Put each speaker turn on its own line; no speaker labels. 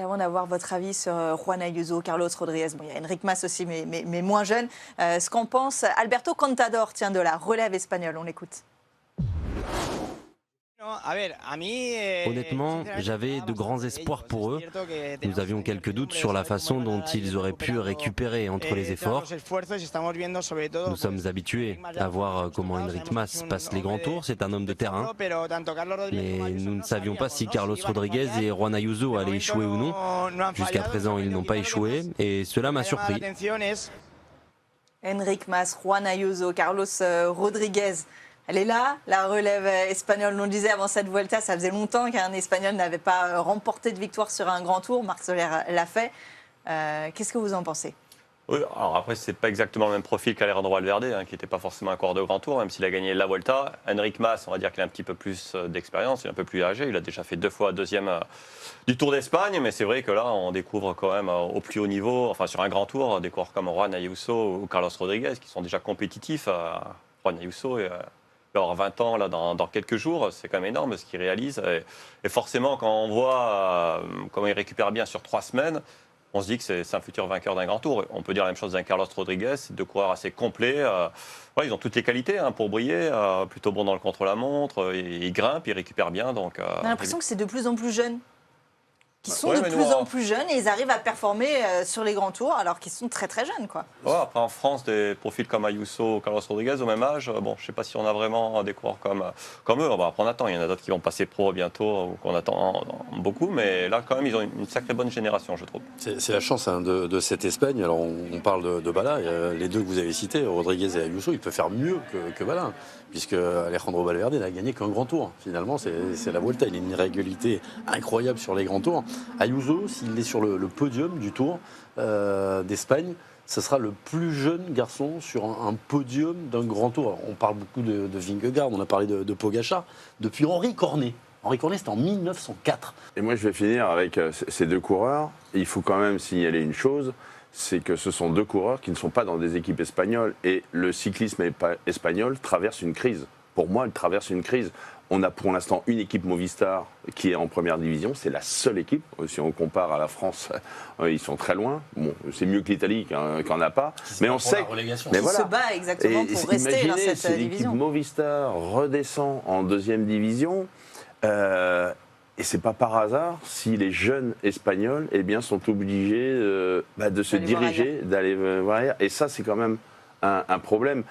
Et avant d'avoir votre avis sur Juan Ayuso, Carlos Rodriguez, bon, il y a Enric Mas aussi, mais moins jeune, ce qu'en pense Alberto Contador, tiens, de la relève espagnole. On l'écoute.
Honnêtement, j'avais de grands espoirs pour eux. Nous avions quelques doutes sur la façon dont ils auraient pu récupérer entre les efforts. Nous sommes habitués à voir comment Enric Mas passe les grands tours, c'est un homme de terrain. Mais nous ne savions pas si Carlos Rodriguez et Juan Ayuso allaient échouer ou non. Jusqu'à présent, ils n'ont pas échoué et cela m'a surpris.
Enric Mas, Juan Ayuso, Carlos Rodriguez. Elle est là, la relève espagnole. On le disait avant cette Vuelta, ça faisait longtemps qu'un Espagnol n'avait pas remporté de victoire sur un grand tour. Marc Soler l'a fait. Qu'est-ce que vous en pensez?
Oui, alors après, c'est pas exactement le même profil qu'Alejandro Valverde, qui n'était pas forcément un coureur de grand tour, même s'il a gagné la Vuelta. Enric Mas, on va dire qu'il a un petit peu plus d'expérience, il est un peu plus âgé. Il a déjà fait 2 fois deuxième du Tour d'Espagne, mais c'est vrai que là, on découvre quand même au plus haut niveau, enfin sur un grand tour, des coureurs comme Juan Ayuso ou Carlos Rodriguez, qui sont déjà compétitifs. Juan Ayuso il va avoir 20 ans là, dans quelques jours, c'est quand même énorme ce qu'il réalise. Et forcément, quand on voit comment il récupère bien sur 3 semaines, on se dit que c'est un futur vainqueur d'un grand tour. On peut dire la même chose d'un Carlos Rodriguez, c'est 2 coureurs assez complets. Ils ont toutes les qualités pour briller, plutôt bon dans le contre-la-montre, ils grimpent, ils récupèrent bien. Donc,
on a l'impression que c'est de plus en plus jeune. Qui sont
ouais,
de plus en plus jeunes et ils arrivent à performer sur les grands tours alors qu'ils sont très très jeunes, quoi.
Ouais, après en France, des profils comme Ayuso ou Carlos Rodriguez au même âge, bon, je ne sais pas si on a vraiment des coureurs comme eux. Bon, après on attend, il y en a d'autres qui vont passer pro bientôt ou qu'on attend beaucoup, mais là quand même ils ont une sacrée bonne génération, je trouve.
C'est la chance de cette Espagne. Alors on parle de Bala, les 2 que vous avez cités, Rodriguez et Ayuso, il peut faire mieux que Bala, puisque Alejandro Valverde n'a gagné qu'un grand tour. Finalement, c'est la Vuelta, il a une irrégularité incroyable sur les grands tours. Ayuso, s'il est sur le podium du Tour d'Espagne, ce sera le plus jeune garçon sur un podium d'un grand tour. Alors, on parle beaucoup de Vingegaard, on a parlé de Pogačar, depuis Henri Cornet. Henri Cornet, c'était en 1904.
Et moi, je vais finir avec ces 2 coureurs. Il faut quand même signaler une chose, c'est que ce sont 2 coureurs qui ne sont pas dans des équipes espagnoles. Et le cyclisme espagnol traverse une crise. Pour moi, il traverse une crise. On a pour l'instant une équipe Movistar qui est en première division. C'est la seule équipe. Si on compare à la France, ils sont très loin. Bon, c'est mieux que l'Italie qui n'en a pas. Mais on sait.
Mais voilà. Se bat exactement pour rester dans cette
si
division.
L'équipe Movistar redescend en 2e division. Et c'est pas par hasard si les jeunes espagnols sont obligés de se diriger, d'aller voir ailleurs. Et ça, c'est quand même un problème.